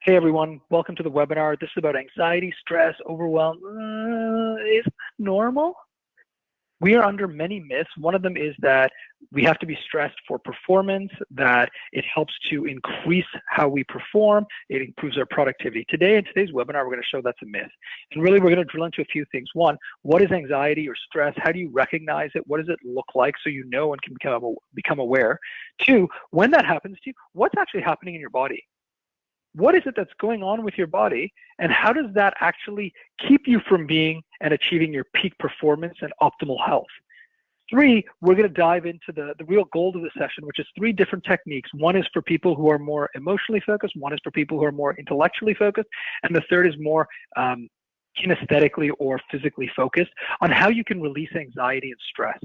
Hey everyone, welcome to the webinar. This is about anxiety, stress, overwhelm. Is normal? We are under many myths. One of them is that we have to be stressed for performance, that it helps to increase how we perform, it improves our productivity. Today, in today's webinar, we're going to show that's a myth. And really, we're going to drill into a few things. One, what is anxiety or stress? How do you recognize it? What does it look like so you know and can become aware? Two, when that happens to you, what's actually happening in your body? What is it that's going on with your body, and how does that actually keep you from being and achieving your peak performance and optimal health? Three, we're going to dive into the real gold of the session, which is 3 different techniques. One is for people who are more emotionally focused, one is for people who are more intellectually focused, and the third is more kinesthetically or physically focused on how you can release anxiety and stress.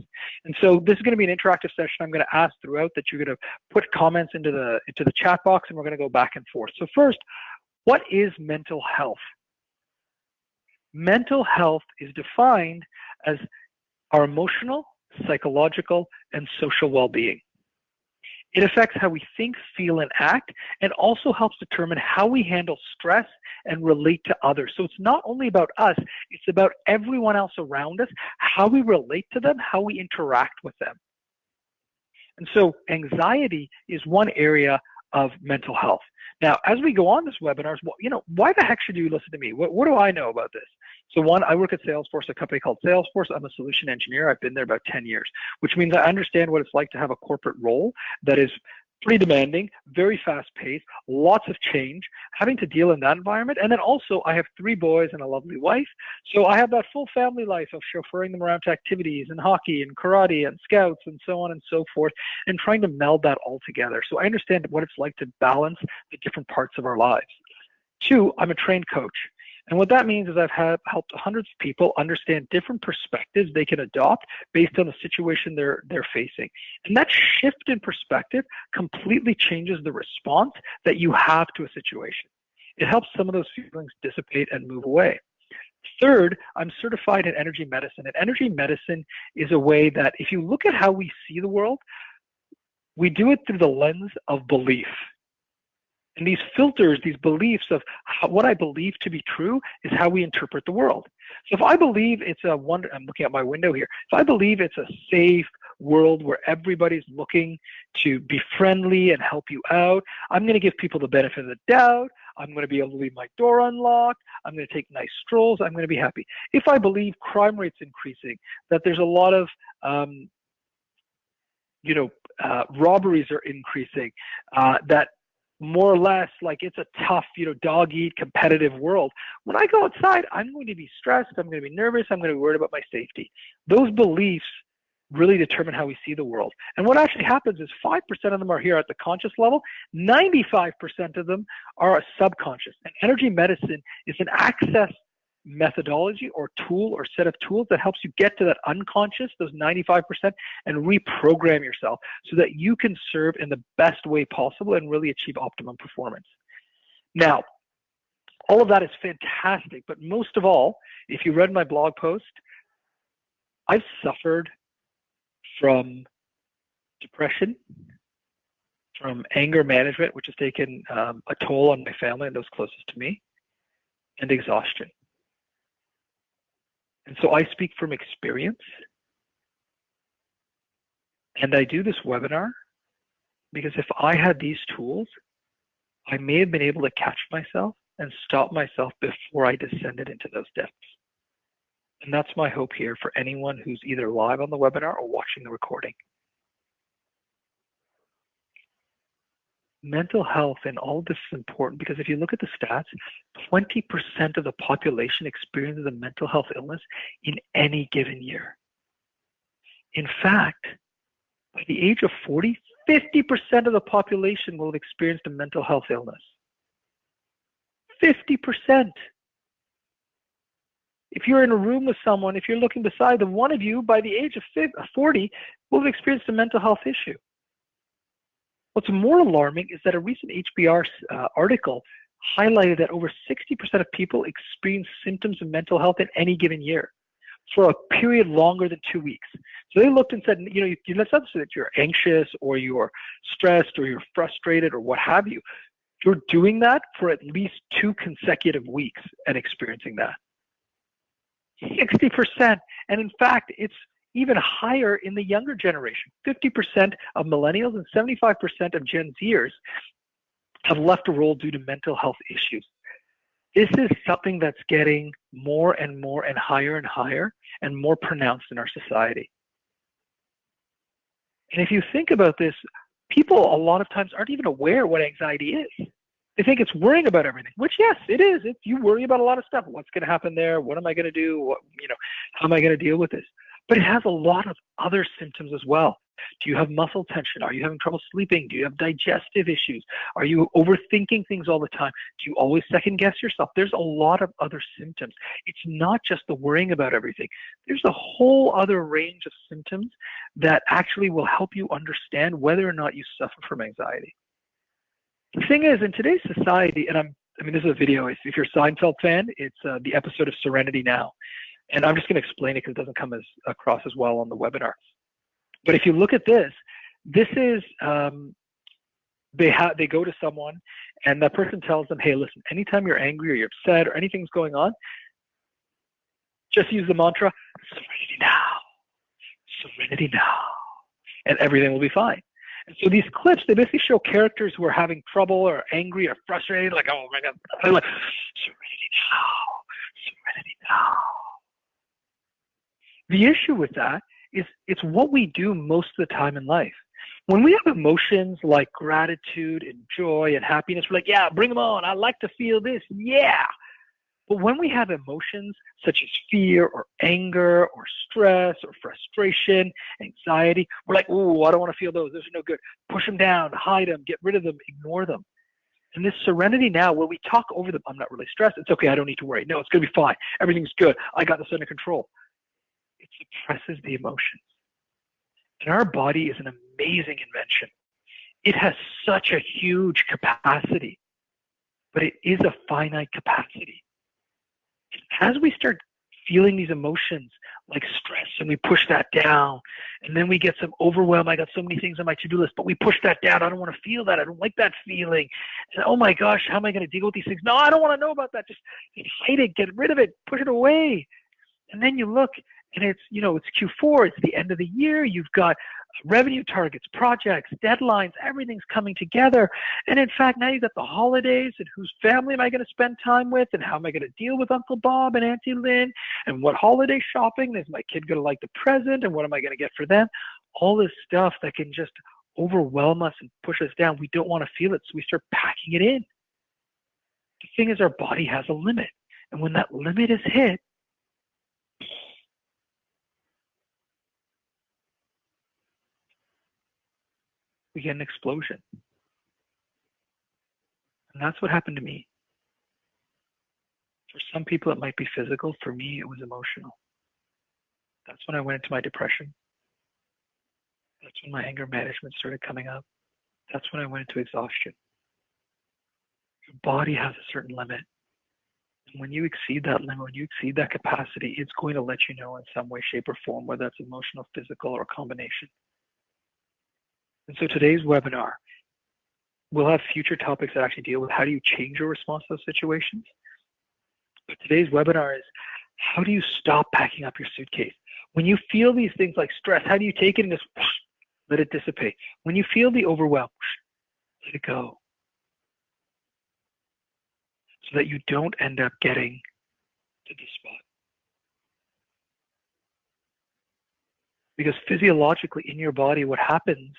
And so this is going to be an interactive session. I'm going to ask throughout that you're going to put comments into the chat box, and we're going to go back and forth. So first, what is mental health? Mental health is defined as our emotional, psychological, and social well-being. It affects how we think, feel, and act, and also helps determine how we handle stress and relate to others. So it's not only about us, it's about everyone else around us, how we relate to them, how we interact with them. And so anxiety is one area of mental health. Now, as we go on this webinar, why the heck should you listen to me? What do I know about this? So one, I work at Salesforce, a company called Salesforce. I'm a solution engineer. I've been there about 10 years, which means I understand what it's like to have a corporate role that is pretty demanding, very fast-paced, lots of change, having to deal in that environment. And then also, I have 3 boys and a lovely wife. So I have that full family life of chauffeuring them around to activities and hockey and karate and scouts and so on and so forth, and trying to meld that all together. So I understand what it's like to balance the different parts of our lives. 2, I'm a trained coach. And what that means is I've helped hundreds of people understand different perspectives they can adopt based on the situation they're facing. And that shift in perspective completely changes the response that you have to a situation. It helps some of those feelings dissipate and move away. Third, I'm certified in energy medicine. And energy medicine is a way that if you look at how we see the world, we do it through the lens of belief. And these filters, these beliefs of what I believe to be true is how we interpret the world. So if I believe it's I'm looking at my window here. If I believe it's a safe world where everybody's looking to be friendly and help you out, I'm going to give people the benefit of the doubt. I'm going to be able to leave my door unlocked. I'm going to take nice strolls. I'm going to be happy. If I believe crime rate's increasing, that there's a lot of robberies are increasing, that more or less like it's a tough, dog-eat competitive world. When I go outside, I'm going to be stressed, I'm going to be nervous, I'm going to be worried about my safety. Those beliefs really determine how we see the world. And what actually happens is 5% of them are here at the conscious level, 95% of them are subconscious. And energy medicine is an access methodology or tool or set of tools that helps you get to that unconscious, those 95%, and reprogram yourself so that you can serve in the best way possible and really achieve optimum performance. Now, all of that is fantastic, but most of all, if you read my blog post, I've suffered from depression, from anger management, which has taken a toll on my family and those closest to me, and exhaustion. And so I speak from experience, and I do this webinar because if I had these tools, I may have been able to catch myself and stop myself before I descended into those depths. And that's my hope here for anyone who's either live on the webinar or watching the recording. Mental health and all of this is important because if you look at the stats, 20% of the population experiences a mental health illness in any given year. In fact, by the age of 40, 50% of the population will have experienced a mental health illness. 50%. If you're in a room with someone, if you're looking beside them, one of you by the age of 40 will have experienced a mental health issue. What's more alarming is that a recent HBR article highlighted that over 60% of people experience symptoms of mental health in any given year for a period longer than 2 weeks. So they looked and said, let's not say that you're anxious or you're stressed or you're frustrated or what have you. you're doing that for at least 2 consecutive weeks and experiencing that. 60%. And in fact, it's even higher in the younger generation. 50% of millennials and 75% of Gen Zers have left a role due to mental health issues. This is something that's getting more and more and higher and more pronounced in our society. And if you think about this, people a lot of times aren't even aware what anxiety is. They think it's worrying about everything, which yes, it is. You worry about a lot of stuff. What's going to happen there? What am I going to do? How am I going to deal with this? But it has a lot of other symptoms as well. Do you have muscle tension? Are you having trouble sleeping? Do you have digestive issues? Are you overthinking things all the time? Do you always second guess yourself? There's a lot of other symptoms. It's not just the worrying about everything. There's a whole other range of symptoms that actually will help you understand whether or not you suffer from anxiety. The thing is, in today's society, and this is a video, if you're a Seinfeld fan, it's the episode of Serenity Now. And I'm just going to explain it because it doesn't come across as well on the webinar. But if you look at this is, they go to someone and that person tells them, hey, listen, anytime you're angry or you're upset or anything's going on, just use the mantra, serenity now, and everything will be fine. And so these clips, they basically show characters who are having trouble or angry or frustrated, like, oh my God, they're like, serenity now. The issue with that is it's what we do most of the time in life. When we have emotions like gratitude and joy and happiness, we're like, yeah, bring them on. I like to feel this. Yeah. But when we have emotions such as fear or anger or stress or frustration, anxiety, we're like, ooh, I don't want to feel those. Those are no good. Push them down, hide them, get rid of them, ignore them. And this serenity now, where we talk over them, I'm not really stressed. It's okay. I don't need to worry. No, it's going to be fine. Everything's good. I got this under control. It suppresses the emotions. And our body is an amazing invention. It has such a huge capacity, but it is a finite capacity. As we start feeling these emotions like stress and we push that down, and then we get some overwhelm, I got so many things on my to-do list, but we push that down. I don't want to feel that. I don't like that feeling. And oh my gosh, how am I going to deal with these things? No, I don't want to know about that. Just hide it, get rid of it, push it away. And then you look and it's Q4, it's the end of the year. You've got revenue targets, projects, deadlines, everything's coming together. And in fact, now you've got the holidays and whose family am I going to spend time with and how am I going to deal with Uncle Bob and Auntie Lynn and what holiday shopping is my kid going to like the present and what am I going to get for them? All this stuff that can just overwhelm us and push us down. We don't want to feel it, so we start packing it in. The thing is, our body has a limit. And when that limit is hit, we get an explosion. And that's what happened to me. For some people, it might be physical. For me, it was emotional. That's when I went into my depression. That's when my anger management started coming up. That's when I went into exhaustion. Your body has a certain limit. And when you exceed that limit, when you exceed that capacity, it's going to let you know in some way, shape, or form, whether that's emotional, physical, or a combination. And so today's webinar, we'll have future topics that actually deal with how do you change your response to those situations. But today's webinar is how do you stop packing up your suitcase? When you feel these things like stress, how do you take it and just let it dissipate? When you feel the overwhelm, let it go. So that you don't end up getting to this spot. Because physiologically in your body, what happens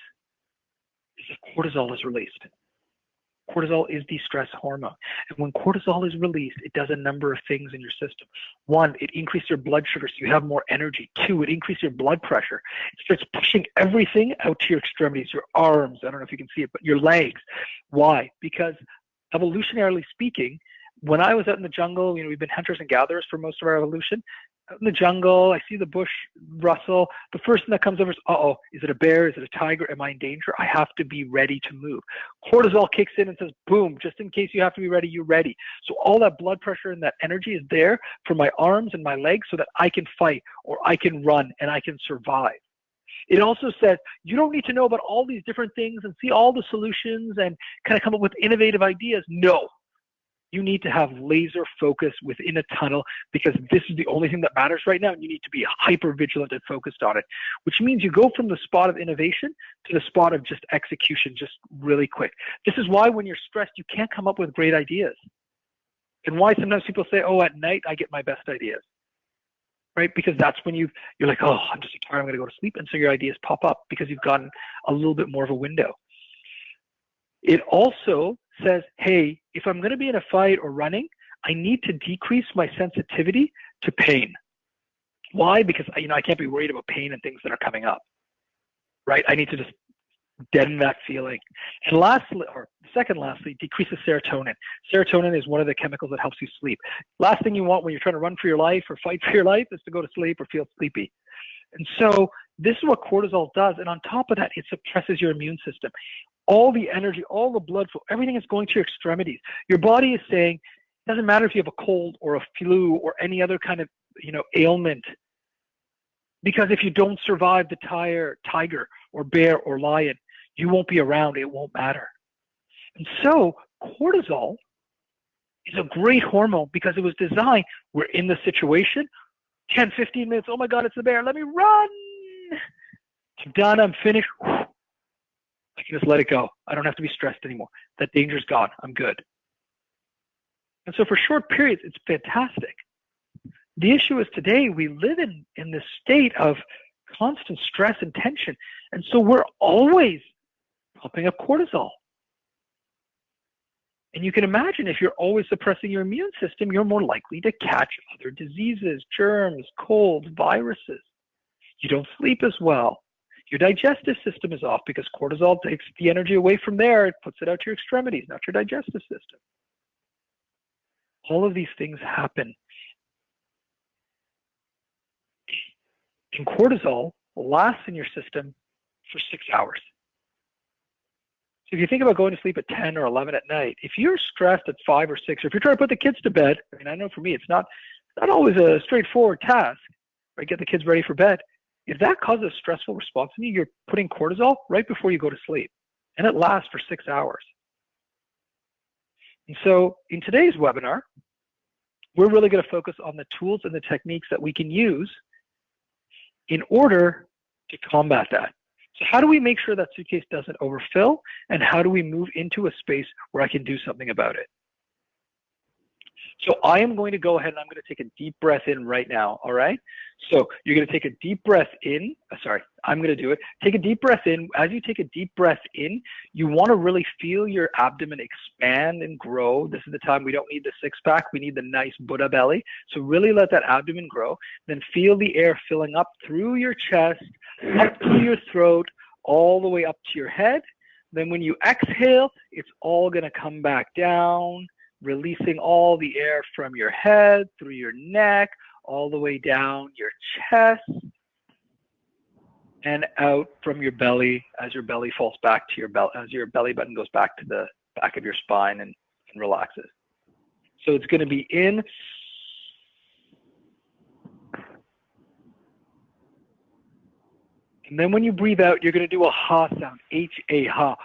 is that cortisol is released. Cortisol is the stress hormone. And when cortisol is released, it does a number of things in your system. One, it increases your blood sugar so you have more energy. Two, it increases your blood pressure. It starts pushing everything out to your extremities, your arms, I don't know if you can see it, but your legs. Why? Because evolutionarily speaking, when I was out in the jungle, we've been hunters and gatherers for most of our evolution. Out in the jungle, I see the bush rustle. The first thing that comes over is, uh-oh, is it a bear? Is it a tiger? Am I in danger? I have to be ready to move. Cortisol kicks in and says, boom, just in case you have to be ready, you're ready. So all that blood pressure and that energy is there for my arms and my legs so that I can fight or I can run and I can survive. It also says you don't need to know about all these different things and see all the solutions and kind of come up with innovative ideas. No, you need to have laser focus within a tunnel because this is the only thing that matters right now. And you need to be hyper vigilant and focused on it, which means you go from the spot of innovation to the spot of just execution, just really quick. This is why when you're stressed, you can't come up with great ideas. And why sometimes people say, oh, at night, I get my best ideas, right? Because that's when you're like, oh, I'm just so tired, I'm going to go to sleep. And so your ideas pop up because you've gotten a little bit more of a window. It also says, hey, if I'm going to be in a fight or running, I need to decrease my sensitivity to pain. Why? Because I can't be worried about pain and things that are coming up, right? I need to just deaden that feeling. And lastly, decreases serotonin. Serotonin is one of the chemicals that helps you sleep. Last thing you want when you're trying to run for your life or fight for your life is to go to sleep or feel sleepy. And so this is what cortisol does. And on top of that, it suppresses your immune system. All the energy, all the blood flow, everything is going to your extremities. Your body is saying, it doesn't matter if you have a cold or a flu or any other kind of, ailment. Because if you don't survive the tiger or bear or lion, you won't be around. It won't matter. And so cortisol is a great hormone because it was designed. We're in the situation, 10, 15 minutes. Oh my God, it's the bear. Let me run. I'm done. I'm finished. I can just let it go. I don't have to be stressed anymore. That danger's gone. I'm good. And so for short periods, it's fantastic. The issue is today we live in this state of constant stress and tension. And so we're always pumping up cortisol. And you can imagine if you're always suppressing your immune system, you're more likely to catch other diseases, germs, colds, viruses. You don't sleep as well. Your digestive system is off because cortisol takes the energy away from there. It puts it out to your extremities, not your digestive system. All of these things happen. And cortisol lasts in your system for 6 hours. So if you think about going to sleep at 10 or 11 at night, if you're stressed at 5 or 6, or if you're trying to put the kids to bed, I know for me, it's not always a straightforward task, right? Get the kids ready for bed. If that causes a stressful response in you, you're putting cortisol right before you go to sleep, and it lasts for 6 hours. And so in today's webinar, we're really going to focus on the tools and the techniques that we can use in order to combat that. So how do we make sure that suitcase doesn't overfill, and how do we move into a space where I can do something about it? So I am going to go ahead and I'm going to take a deep breath in right now, all right? So you're going to take a deep breath in. I'm going to do it. Take a deep breath in. As you take a deep breath in, you want to really feel your abdomen expand and grow. This is the time we don't need the six-pack. We need the nice Buddha belly. So really let that abdomen grow. Then feel the air filling up through your chest, up through your throat, all the way up to your head. Then when you exhale, it's all going to come back down, releasing all the air from your head, through your neck, all the way down your chest, and out from your belly as your belly falls back to your belly, as your belly button goes back to the back of your spine and relaxes. So it's going to be in. And then when you breathe out, you're going to do a ha sound, H-A, ha.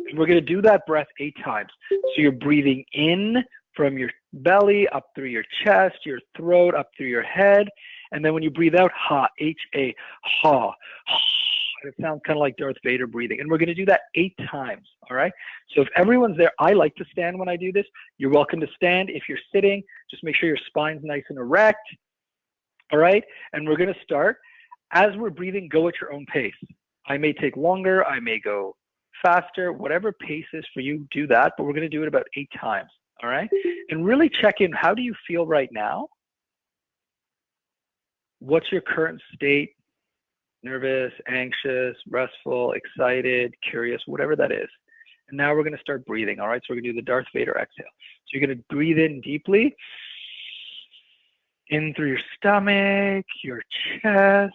And we're going to do that breath 8 times. So you're breathing in from your belly, up through your chest, your throat, up through your head. And then when you breathe out, ha, H-A, ha. It sounds kind of like Darth Vader breathing. And we're going to do that 8 times, all right? So if everyone's there, I like to stand when I do this. You're welcome to stand. If you're sitting, just make sure your spine's nice and erect, all right? And we're going to start. As we're breathing, go at your own pace. I may take longer. I may go faster. Whatever pace is for you, do that. But we're going to do it about 8 times, all right? And really check in. How do you feel right now? What's your current state? Nervous, anxious, restful, excited, curious, whatever that is. And now we're going to start breathing, all right? So we're going to do the Darth Vader exhale. So you're going to breathe in deeply. In through your stomach, your chest,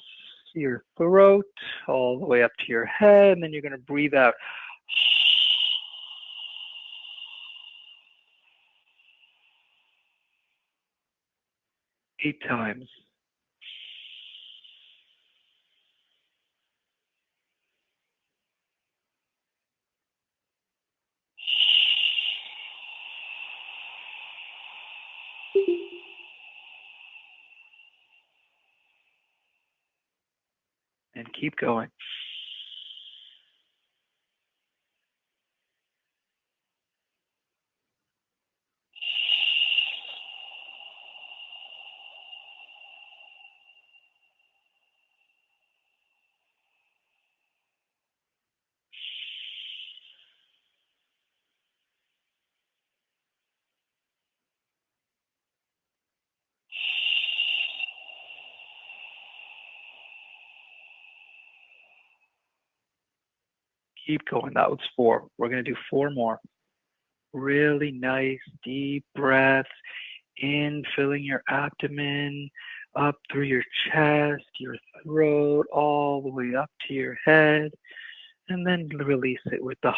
your throat, all the way up to your head, and then you're going to breathe out. 8 times. And keep going. Keep going. That was 4. We're going to do 4 more. Really nice, deep breaths in, filling your abdomen, up through your chest, your throat, all the way up to your head, and then release it with the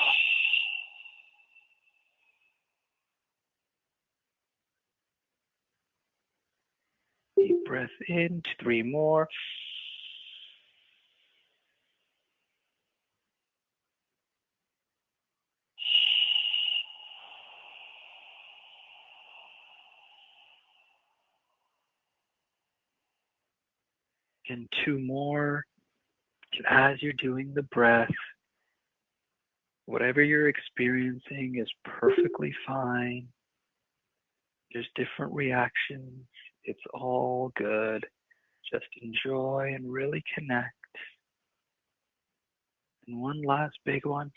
deep breath in. 3 more. And 2 more. And as you're doing the breath, whatever you're experiencing is perfectly fine. There's different reactions. It's all good. Just enjoy and really connect. And one last big one.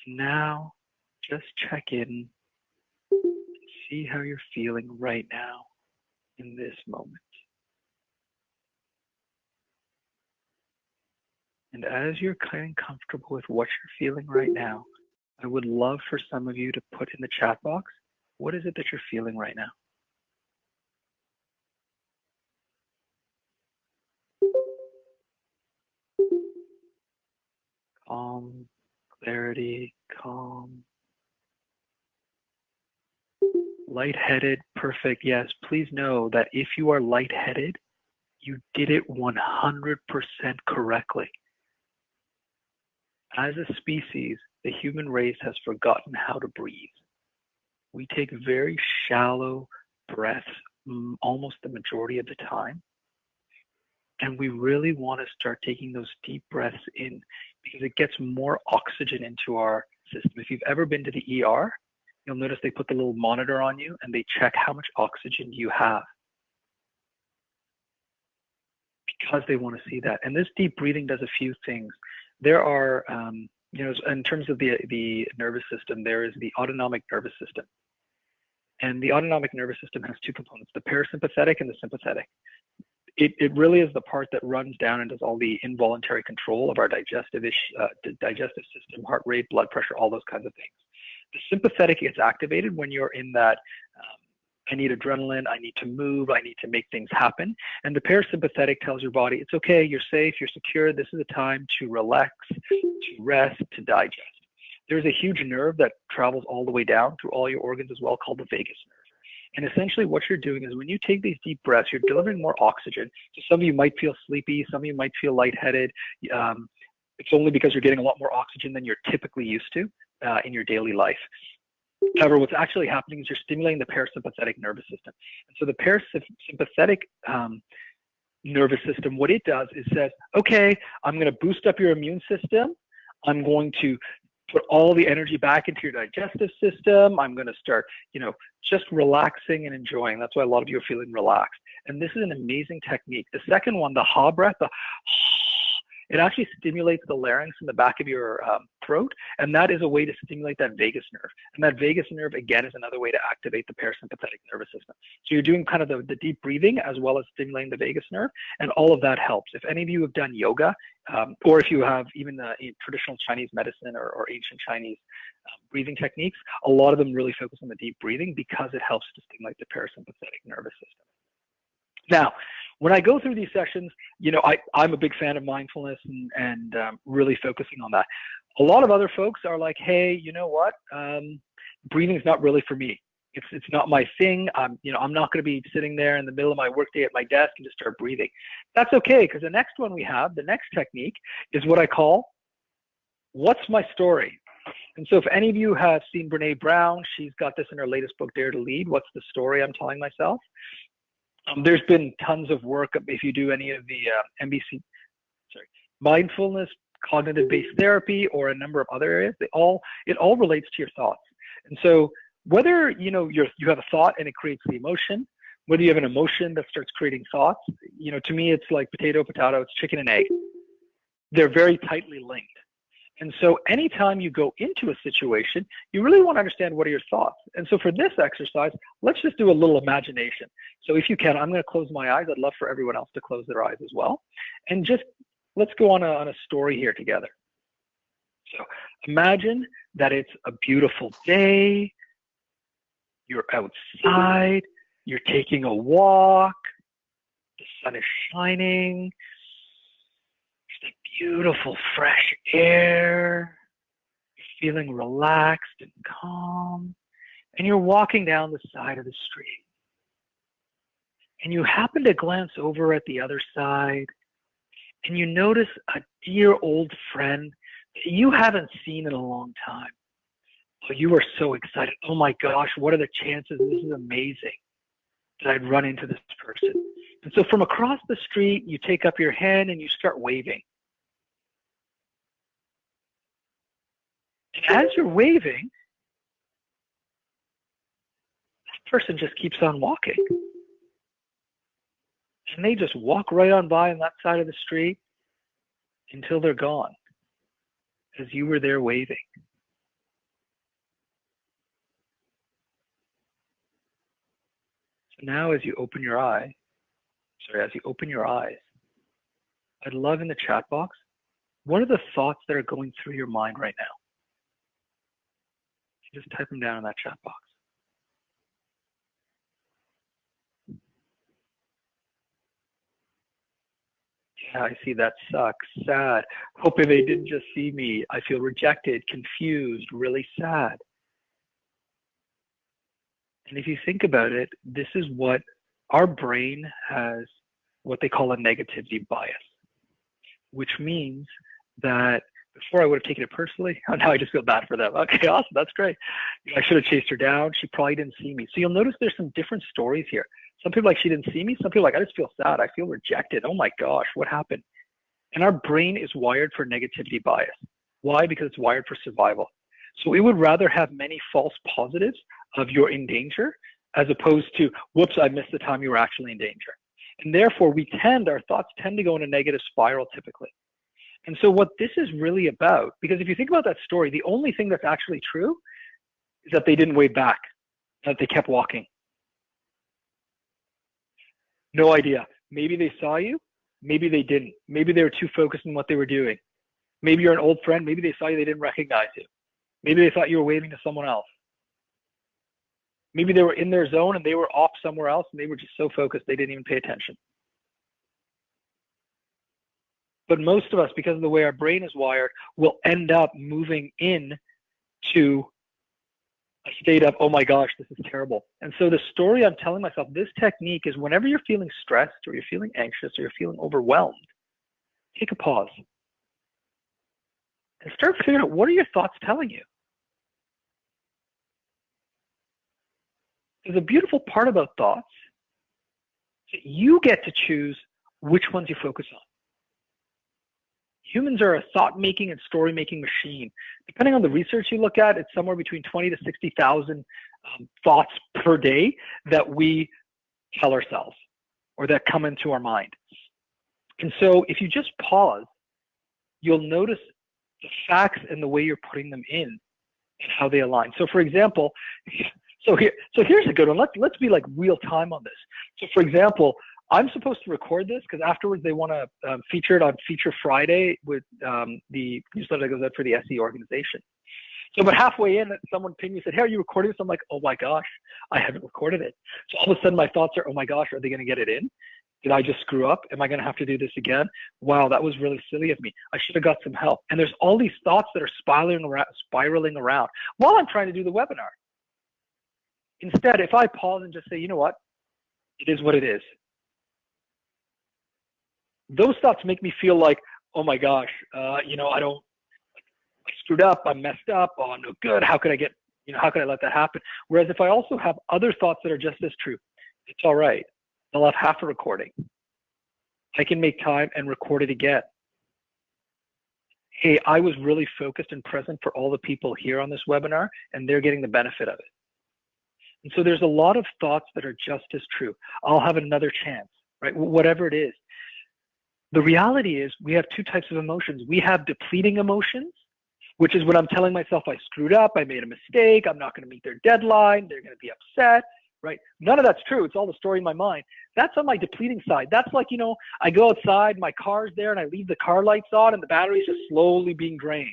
Now, just check in and see how you're feeling right now in this moment. And as you're kind of comfortable with what you're feeling right now, I would love for some of you to put in the chat box, what is it that you're feeling right now? Calm, clarity, calm. Lightheaded, perfect. Yes, please know that if you are lightheaded, you did it 100% correctly. As a species, the human race has forgotten how to breathe. We take very shallow breaths almost the majority of the time. And we really want to start taking those deep breaths in because it gets more oxygen into our system. If you've ever been to the ER, you'll notice they put the little monitor on you and they check how much oxygen you have because they want to see that. And this deep breathing does a few things. There are, in terms of the nervous system, there is the autonomic nervous system. And the autonomic nervous system has 2 components, the parasympathetic and the sympathetic. It really is the part that runs down and does all the involuntary control of our digestive system, heart rate, blood pressure, all those kinds of things. The sympathetic gets activated when you're in that, I need adrenaline, I need to move, I need to make things happen. And the parasympathetic tells your body, it's okay, you're safe, you're secure, this is a time to relax, to rest, to digest. There's a huge nerve that travels all the way down through all your organs as well called the vagus nerve. And essentially what you're doing is when you take these deep breaths, you're delivering more oxygen. So some of you might feel sleepy, some of you might feel lightheaded. It's only because you're getting a lot more oxygen than you're typically used to in your daily life. However, what's actually happening is you're stimulating the parasympathetic nervous system. And so the parasympathetic nervous system, what it does is says, okay, I'm going to boost up your immune system. I'm going to put all the energy back into your digestive system. I'm going to start, just relaxing and enjoying. That's why a lot of you are feeling relaxed. And this is an amazing technique. The second one, the ha breath, it actually stimulates the larynx in the back of your throat. throat, and that is a way to stimulate that vagus nerve. And that vagus nerve, again, is another way to activate the parasympathetic nervous system. So you're doing kind of the deep breathing as well as stimulating the vagus nerve, and all of that helps. If any of you have done yoga, or if you have even traditional Chinese medicine or ancient Chinese breathing techniques, a lot of them really focus on the deep breathing because it helps to stimulate the parasympathetic nervous system. Now, when I go through these sessions, I'm a big fan of mindfulness and really focusing on that. A lot of other folks are like, hey, you know what? Breathing is not really for me. It's not my thing. I'm not going to be sitting there in the middle of my workday at my desk and just start breathing. That's okay, because the next one we have, the next technique, is what I call, what's my story? And so if any of you have seen Brene Brown, she's got this in her latest book, Dare to Lead. What's the story I'm telling myself? There's been tons of work. If you do any of the mindfulness, cognitive-based therapy, or a number of other areas, it all relates to your thoughts. And so whether you have a thought and it creates the emotion, whether you have an emotion that starts creating thoughts, to me it's like potato, it's chicken and egg. They're very tightly linked. And so anytime you go into a situation, you really want to understand what are your thoughts. And so for this exercise, let's just do a little imagination. So if you can, I'm going to close my eyes. I'd love for everyone else to close their eyes as well. And just let's go on a story here together. So imagine that it's a beautiful day. You're outside. You're taking a walk. The sun is shining. There's beautiful fresh air. You're feeling relaxed and calm. And you're walking down the side of the street. And you happen to glance over at the other side. And you notice a dear old friend that you haven't seen in a long time. So you are so excited. Oh my gosh, what are the chances? This is amazing that I'd run into this person. And so from across the street, you take up your hand and you start waving. And as you're waving, this person just keeps on walking. And they just walk right on by on that side of the street until they're gone, as you were there waving. So now as you open your eyes, I'd love in the chat box, what are the thoughts that are going through your mind right now? Just type them down in that chat box. Yeah, I see. That sucks. Sad. Hoping they didn't just see me. I feel rejected, confused, really sad. And if you think about it, this is what our brain has, what they call a negativity bias, which means that before I would have taken it personally, now I just feel bad for them. Okay, awesome. That's great. I should have chased her down. She probably didn't see me. So you'll notice there's some different stories here. Some people like, she didn't see me. Some people like, I just feel sad. I feel rejected. Oh my gosh, what happened? And our brain is wired for negativity bias. Why? Because it's wired for survival. So we would rather have many false positives of you're in danger as opposed to, whoops, I missed the time you were actually in danger. And therefore our thoughts tend to go in a negative spiral typically. And so what this is really about, because if you think about that story, the only thing that's actually true is that they didn't wave back, that they kept walking. No idea. Maybe they saw you. Maybe they didn't. Maybe they were too focused on what they were doing. Maybe you're an old friend. Maybe they saw you. They didn't recognize you. Maybe they thought you were waving to someone else. Maybe they were in their zone and they were off somewhere else and they were just so focused they didn't even pay attention. But most of us, because of the way our brain is wired, will end up moving in to a state of, oh my gosh, this is terrible. And so the story I'm telling myself, this technique is whenever you're feeling stressed or you're feeling anxious or you're feeling overwhelmed, take a pause and start figuring out, what are your thoughts telling you? There's a beautiful part about thoughts that you get to choose which ones you focus on. Humans are a thought-making and story-making machine. Depending on the research you look at, it's somewhere between 20 to 60,000 thoughts per day that we tell ourselves or that come into our mind. And so if you just pause, you'll notice the facts and the way you're putting them in and how they align. So for example, here's a good one. Let's be like real time on this. So for example, I'm supposed to record this because afterwards they want to feature it on Feature Friday with the newsletter that goes out for the SE organization. So about halfway in, someone pinged me and said, hey, are you recording this? I'm like, oh my gosh, I haven't recorded it. So all of a sudden my thoughts are, oh my gosh, are they going to get it in? Did I just screw up? Am I going to have to do this again? Wow, that was really silly of me. I should have got some help. And there's all these thoughts that are spiraling around while I'm trying to do the webinar. Instead, if I pause and just say, you know what? It is what it is. Those thoughts make me feel like, oh my gosh, I screwed up, I messed up, oh, no good, how could I let that happen? Whereas if I also have other thoughts that are just as true, it's all right. I'll have half a recording. I can make time and record it again. Hey, I was really focused and present for all the people here on this webinar, and they're getting the benefit of it. And so there's a lot of thoughts that are just as true. I'll have another chance, right? Whatever it is. The reality is we have two types of emotions. We have depleting emotions, which is when I'm telling myself I screwed up, I made a mistake, I'm not going to meet their deadline, they're going to be upset, right? None of that's true. It's all the story in my mind. That's on my depleting side. That's like, I go outside, my car's there, and I leave the car lights on, and the battery's just slowly being drained.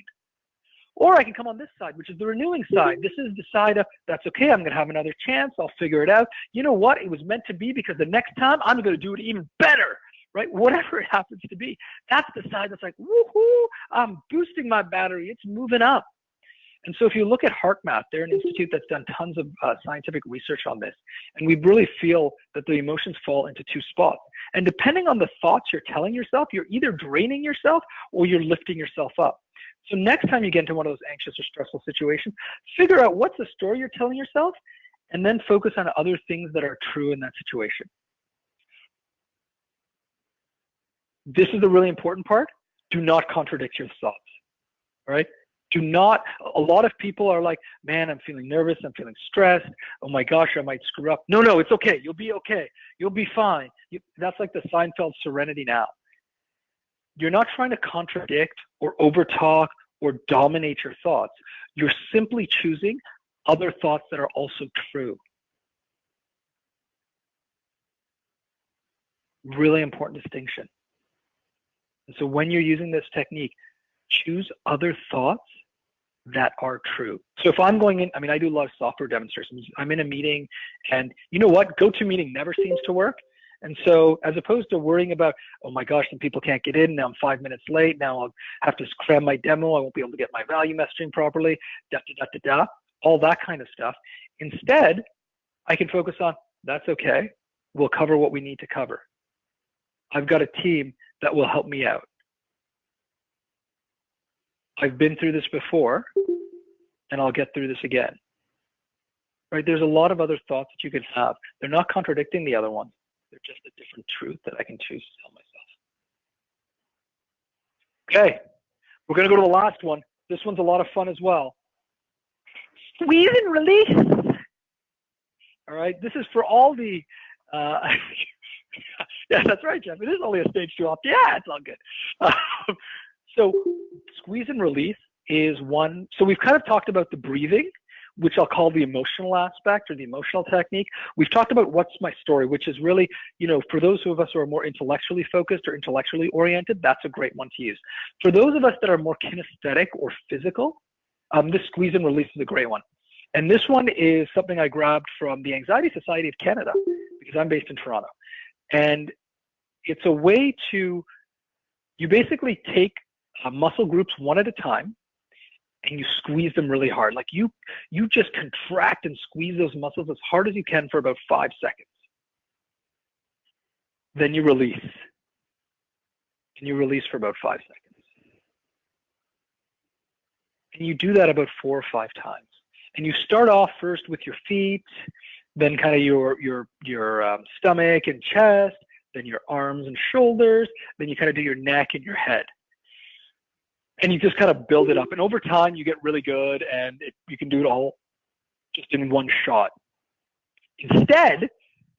Or I can come on this side, which is the renewing side. This is the side of, that's okay, I'm going to have another chance, I'll figure it out. You know what? It was meant to be because the next time I'm going to do it even better. Right? Whatever it happens to be. That's the side that's like, woohoo, I'm boosting my battery. It's moving up. And so if you look at HeartMath, they're an institute that's done tons of scientific research on this. And we really feel that the emotions fall into two spots. And depending on the thoughts you're telling yourself, you're either draining yourself or you're lifting yourself up. So next time you get into one of those anxious or stressful situations, figure out what's the story you're telling yourself and then focus on other things that are true in that situation. This is the really important part. Do not contradict your thoughts, all right? A lot of people are like, man, I'm feeling nervous, I'm feeling stressed, oh my gosh, I might screw up. No, it's okay, you'll be okay, you'll be fine. That's like the Seinfeld Serenity Now. You're not trying to contradict or overtalk or dominate your thoughts. You're simply choosing other thoughts that are also true. Really important distinction. And so when you're using this technique, choose other thoughts that are true. So if I'm going in, I do a lot of software demonstrations. I'm in a meeting and you know what? GoToMeeting never seems to work. And so as opposed to worrying about, oh my gosh, some people can't get in, now I'm 5 minutes late, now I'll have to cram my demo, I won't be able to get my value messaging properly, all that kind of stuff. Instead, I can focus on, that's okay, we'll cover what we need to cover. I've got a team that will help me out. I've been through this before, and I'll get through this again. Right? There's a lot of other thoughts that you can have. They're not contradicting the other ones. They're just a different truth that I can choose to tell myself. Okay, we're going to go to the last one. This one's a lot of fun as well. Squeeze and release. All right, this is for all the yeah, that's right, Jeff. It is only a stage 2 off. Yeah, it's all good. So squeeze and release is one. So we've kind of talked about the breathing, which I'll call the emotional aspect or the emotional technique. We've talked about what's my story, which is really, for those of us who are more intellectually focused or intellectually oriented, that's a great one to use. For those of us that are more kinesthetic or physical, this squeeze and release is a great one. And this one is something I grabbed from the Anxiety Society of Canada because I'm based in Toronto. And it's a way you basically take muscle groups one at a time and you squeeze them really hard. Like you just contract and squeeze those muscles as hard as you can for about 5 seconds. Then you release. And you release for about 5 seconds. And you do that about 4 or 5 times. And you start off first with your feet, then kind of your stomach and chest, then your arms and shoulders, then you kind of do your neck and your head. And you just kind of build it up. And over time, you get really good, and you can do it all just in one shot. Instead,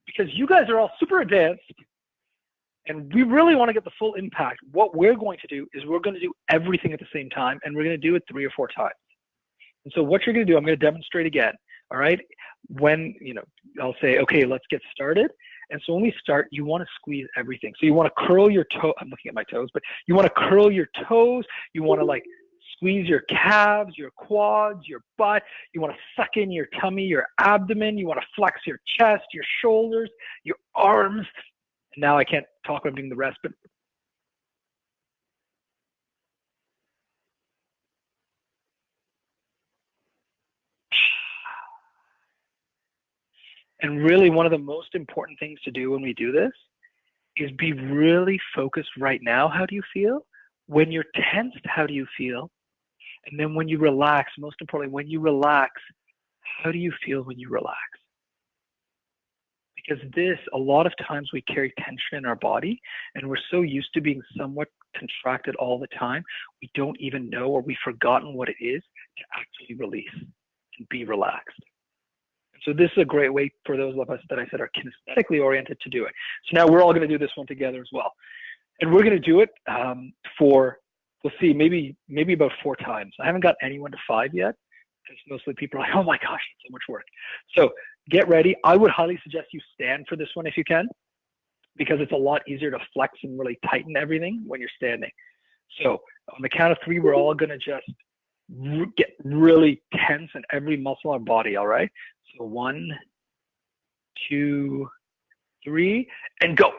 because you guys are all super advanced, And we really want to get the full impact. What we're going to do is we're going to do everything at the same time, and we're going to do it 3 or 4 times. And so what you're going to do, I'm going to demonstrate again. All right. When, I'll say, okay, let's get started. And so when we start, you want to squeeze everything. So you want to curl your toe. I'm looking at my toes, but you want to curl your toes. You want to like squeeze your calves, your quads, your butt. You want to suck in your tummy, your abdomen. You want to flex your chest, your shoulders, your arms. And now I can't talk when I'm doing the rest, but and really one of the most important things to do when we do this is be really focused right now. How do you feel? When you're tensed, how do you feel? And then when you relax, most importantly, when you relax, how do you feel when you relax? Because a lot of times we carry tension in our body and we're so used to being somewhat contracted all the time, we don't even know, or we've forgotten what it is to actually release and be relaxed. So this is a great way for those of us that I said are kinesthetically oriented to do it. So now we're all going to do this one together as well. And we're going to do it we'll see, maybe about 4 times. I haven't got anyone to 5 yet, because mostly people are like, oh my gosh, it's so much work. So get ready. I would highly suggest you stand for this one if you can, because it's a lot easier to flex and really tighten everything when you're standing. So on the count of 3, we're all going to just get really tense in every muscle in our body, all right? So 1, 2, 3, and go.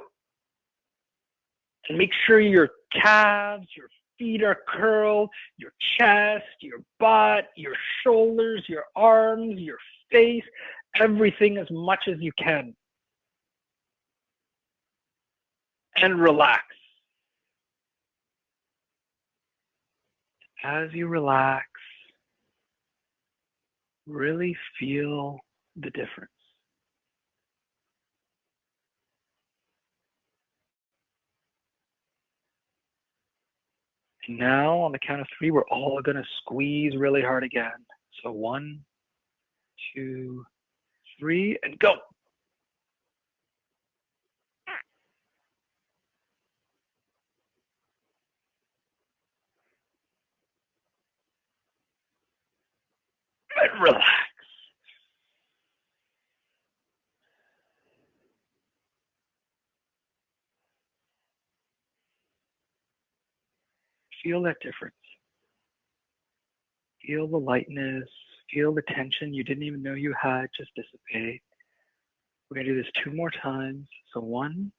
And make sure your calves, your feet are curled, your chest, your butt, your shoulders, your arms, your face, everything as much as you can. And relax. As you relax, really feel the difference. And now on the count of 3, we're all going to squeeze really hard again. So 1, 2, 3, and go. And relax. Feel that difference. Feel the lightness. Feel the tension you didn't even know you had just dissipate. We're going to do this 2 more times. So 1,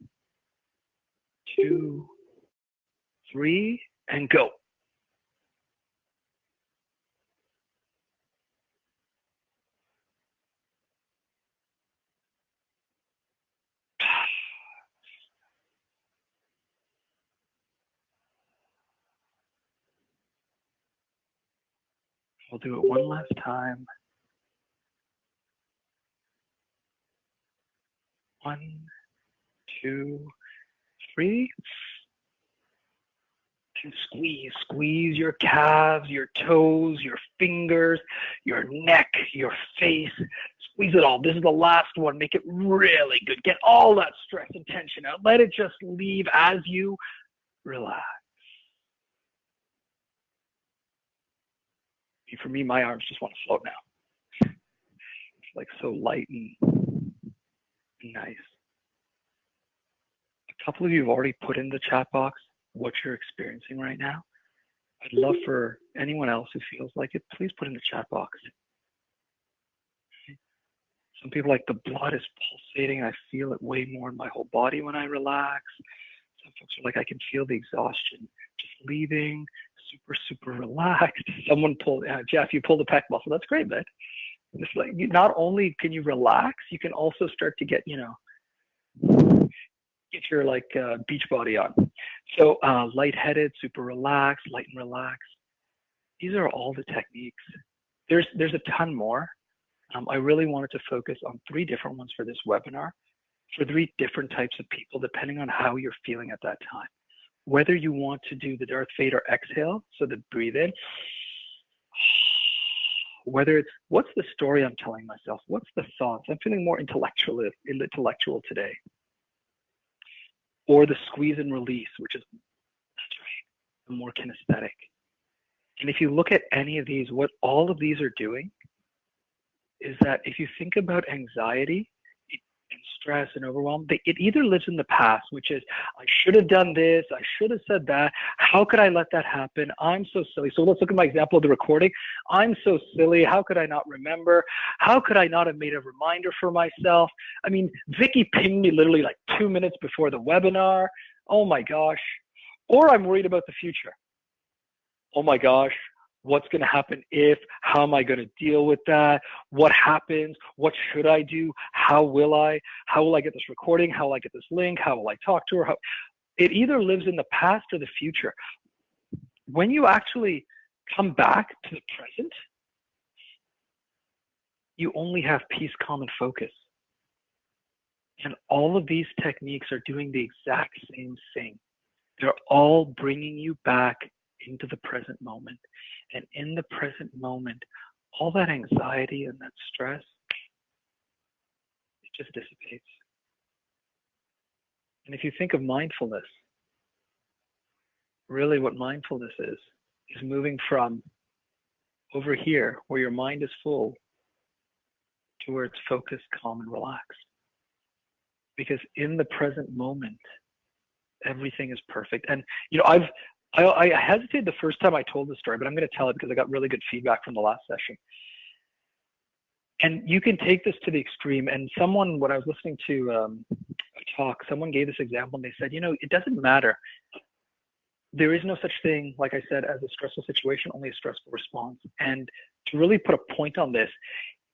2, 3, and go. We'll do it one last time. 1, 2, 3. And squeeze your calves, your toes, your fingers, your neck, your face. Squeeze it all. This is the last one. Make it really good. Get all that stress and tension out. Let it just leave as you relax. For me, my arms just want to float now. It's like so light and nice. A couple of you have already put in the chat box what you're experiencing right now. I'd love for anyone else who feels like it, please put in the chat box. Some people like the blood is pulsating. I feel it way more in my whole body when I relax. Some folks are like, I can feel the exhaustion just leaving, super relaxed. Someone pulled, Jeff, you pulled a pec muscle. That's great, man. It's like, not only can you relax, you can also start to get, get your like beach body on. So lightheaded, super relaxed, light and relaxed. These are all the techniques. There's a ton more. I really wanted to focus on 3 different ones for this webinar, for 3 different types of people, depending on how you're feeling at that time. Whether you want to do the Darth Vader exhale, so the breathe in, whether it's what's the story I'm telling myself, what's the thoughts. I'm feeling more intellectual today. or the squeeze and release, which is, that's right, the more kinesthetic. And if you look at any of these, what all of these are doing is that if you think about anxiety and stress and overwhelm, it either lives in the past, which is, I should have done this, I should have said that, how could I let that happen? I'm so silly. So let's look at my example of the recording. I'm so silly. How could I not remember? How could I not have made a reminder for myself? I mean, Vicky pinged me literally like 2 minutes before the webinar. Oh my gosh. Or I'm worried about the future. Oh my gosh, what's going to happen if, how am I going to deal with that? What happens? What should I do? How will I get this recording? How will I get this link? How will I talk to her? It either lives in the past or the future. When you actually come back to the present, you only have peace, calm, and focus. And all of these techniques are doing the exact same thing. They're all bringing you back into the present moment. And in the present moment, all that anxiety and that stress, it just dissipates. And if you think of mindfulness, really what mindfulness is moving from over here, where your mind is full, to where it's focused, calm, and relaxed. Because in the present moment, everything is perfect. And I hesitated the first time I told the story, but I'm going to tell it because I got really good feedback from the last session. And you can take this to the extreme. And someone, when I was listening to a talk, someone gave this example and they said, it doesn't matter. There is no such thing, like I said, as a stressful situation, only a stressful response. And to really put a point on this,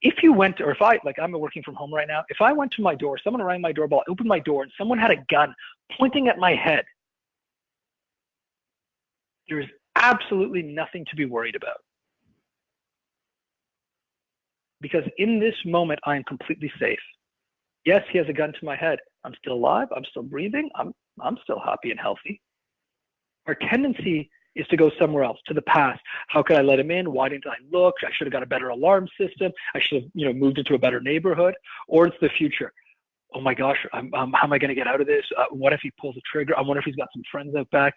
if you went, or if I'm working from home right now, if I went to my door, someone rang my doorbell, I opened my door, and someone had a gun pointing at my head, there is absolutely nothing to be worried about. Because in this moment, I am completely safe. Yes, he has a gun to my head. I'm still alive. I'm still breathing. I'm still happy and healthy. Our tendency is to go somewhere else, to the past. How could I let him in? Why didn't I look? I should have got a better alarm system. I should have, moved into a better neighborhood. Or it's the future. Oh my gosh, how am I going to get out of this? What if he pulls a trigger? I wonder if he's got some friends out back.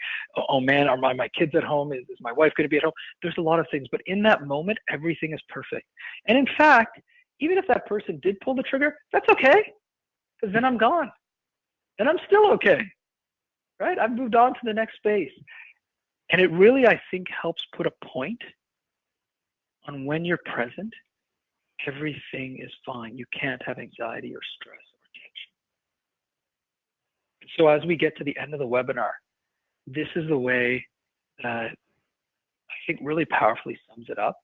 Oh man, are my kids at home? Is my wife going to be at home? There's a lot of things, but in that moment, everything is perfect. And in fact, even if that person did pull the trigger, that's okay, because then I'm gone. And I'm still okay, right? I've moved on to the next space. And it really, I think, helps put a point on when you're present, everything is fine. You can't have anxiety or stress. So as we get to the end of the webinar, this is the way that I think really powerfully sums it up,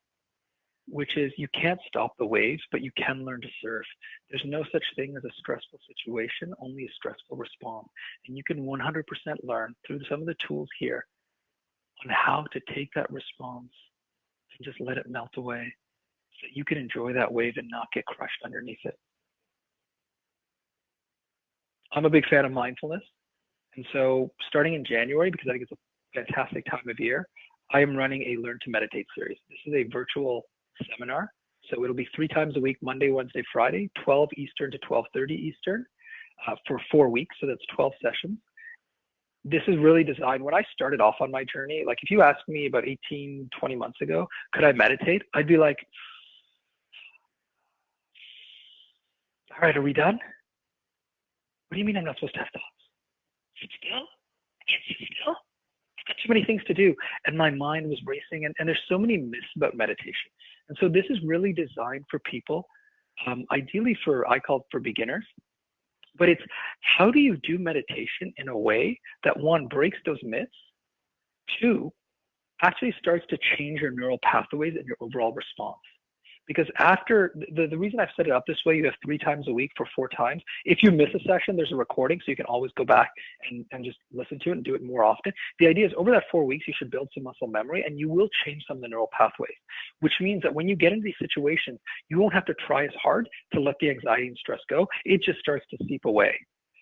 which is you can't stop the waves, but you can learn to surf. There's no such thing as a stressful situation, only a stressful response. And you can 100% learn through some of the tools here on how to take that response and just let it melt away so that you can enjoy that wave and not get crushed underneath it. I'm a big fan of mindfulness. And so starting in January, because I think it's a fantastic time of year, I am running a Learn to Meditate series. This is a virtual seminar. So it'll be 3 times a week, Monday, Wednesday, Friday, 12 Eastern to 12:30 Eastern for 4 weeks. So that's 12 sessions. This is really designed, when I started off on my journey, like if you asked me about 18, 20 months ago, could I meditate? I'd be like, all right, are we done? What do you mean I'm not supposed to have thoughts? Sit still? I can't sit still? I've got too many things to do. And my mind was racing. And there's so many myths about meditation. And so this is really designed for people, ideally I call it for beginners. But it's how do you do meditation in a way that 1, breaks those myths, 2, actually starts to change your neural pathways and your overall response. Because after, the reason I've set it up this way, you have 3 times a week for 4 times. If you miss a session, there's a recording, so you can always go back and just listen to it and do it more often. The idea is over that 4 weeks, you should build some muscle memory and you will change some of the neural pathways, which means that when you get into these situations, you won't have to try as hard to let the anxiety and stress go. It just starts to seep away.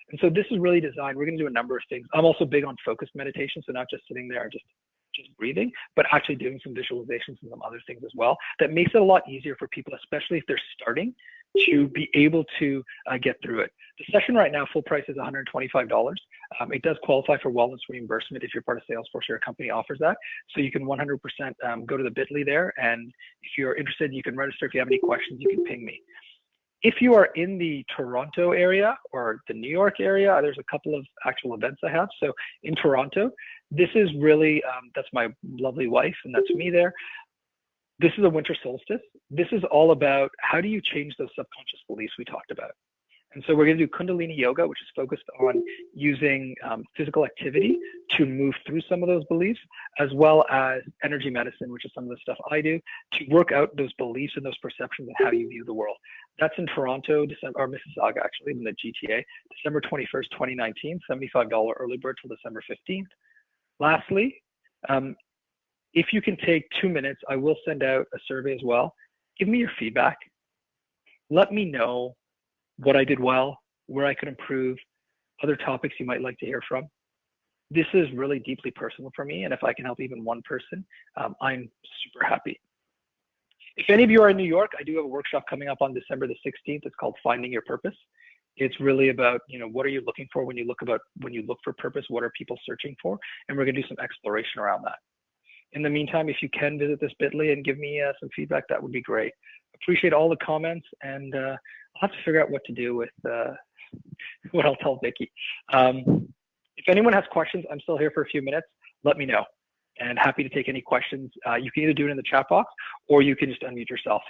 And so this is really designed, we're going to do a number of things. I'm also big on focused meditation, so not just sitting there, just breathing, but actually doing some visualizations and some other things as well. That makes it a lot easier for people, especially if they're starting, to be able to get through it. The session right now, full price, is $125. It does qualify for wellness reimbursement if you're part of Salesforce or your company offers that. So you can 100% go to the bit.ly there. And if you're interested, you can register. If you have any questions, you can ping me. If you are in the Toronto area or the New York area, there's a couple of actual events I have. So in Toronto, this is really, that's my lovely wife and that's me there. This is a winter solstice. This is all about how do you change those subconscious beliefs we talked about. And so we're going to do Kundalini Yoga, which is focused on using physical activity to move through some of those beliefs, as well as energy medicine, which is some of the stuff I do, to work out those beliefs and those perceptions and how you view the world. That's in Toronto, or Mississauga, actually, in the GTA, December 21st, 2019, $75 early bird till December 15th. Lastly, if you can take 2 minutes, I will send out a survey as well. Give me your feedback. Let me know what I did well, where I could improve, other topics you might like to hear from. This is really deeply personal for me, and if I can help even one person, I'm super happy. If any of you are in New York, I do have a workshop coming up on December the 16th. It's called Finding Your Purpose. It's really about, what are you looking for when you look for purpose? What are people searching for? And we're going to do some exploration around that. In the meantime, if you can visit this bit.ly and give me some feedback, that would be great. Appreciate all the comments, and I'll have to figure out what to do with what I'll tell Vicky. If anyone has questions, I'm still here for a few minutes. Let me know, and happy to take any questions. You can either do it in the chat box, or you can just unmute yourself.